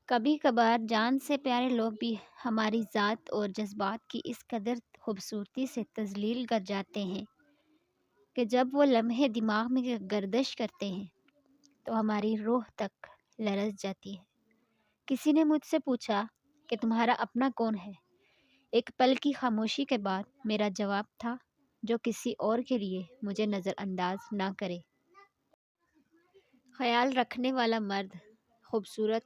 کبھی کبھار جان سے پیارے لوگ بھی ہماری ذات اور جذبات کی اس قدر خوبصورتی سے تذلیل کر جاتے ہیں کہ جب وہ لمحے دماغ میں گردش کرتے ہیں تو ہماری روح تک لرز جاتی ہے۔ کسی نے مجھ سے پوچھا کہ تمہارا اپنا کون ہے؟ ایک پل کی خاموشی کے بعد میرا جواب تھا، جو کسی اور کے لیے مجھے نظر انداز نہ کرے۔ خیال رکھنے والا مرد خوبصورت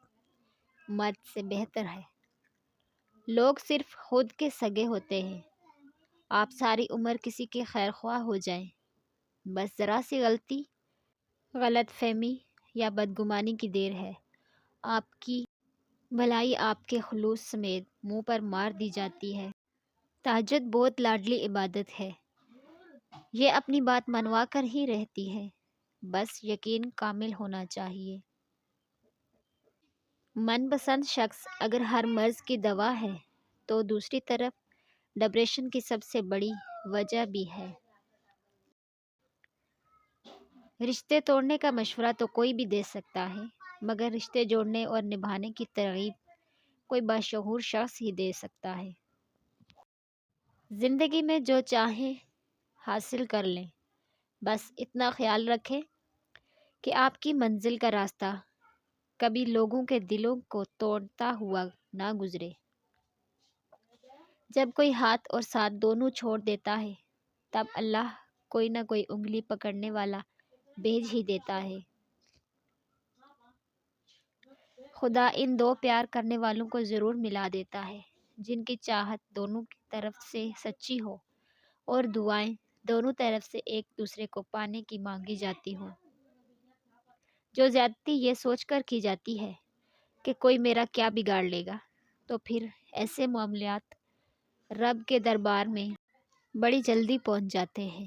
مرد سے بہتر ہے۔ لوگ صرف خود کے سگے ہوتے ہیں۔ آپ ساری عمر کسی کے خیر خواہ ہو جائیں، بس ذرا سی غلطی، غلط فہمی یا بدگمانی کی دیر ہے، آپ کی بھلائی آپ کے خلوص سمیت منہ پر مار دی جاتی ہے۔ تہجد بہت لاڈلی عبادت ہے۔ یہ اپنی بات منوا کر ہی رہتی ہے، بس یقین کامل ہونا چاہیے۔ من پسند شخص اگر ہر مرض کی دوا ہے تو دوسری طرف ڈپریشن کی سب سے بڑی وجہ بھی ہے۔ رشتے توڑنے کا مشورہ تو کوئی بھی دے سکتا ہے، مگر رشتے جوڑنے اور نبھانے کی ترغیب کوئی باشعور شخص ہی دے سکتا ہے۔ زندگی میں جو چاہیں حاصل کر لیں، بس اتنا خیال رکھیں کہ آپ کی منزل کا راستہ کبھی لوگوں کے دلوں کو توڑتا ہوا نہ گزرے۔ جب کوئی ہاتھ اور ساتھ دونوں چھوڑ دیتا ہے، تب اللہ کوئی نہ کوئی انگلی پکڑنے والا بھیج ہی دیتا ہے۔ خدا ان دو پیار کرنے والوں کو ضرور ملا دیتا ہے، جن کی چاہت دونوں کی طرف سے سچی ہو اور دعائیں دونوں طرف سے ایک دوسرے کو پانے کی مانگی جاتی ہوں۔ جو زیادتی یہ سوچ کر کی جاتی ہے کہ کوئی میرا کیا بگاڑ لے گا، تو پھر ایسے معاملات رب کے دربار میں بڑی جلدی پہنچ جاتے ہیں۔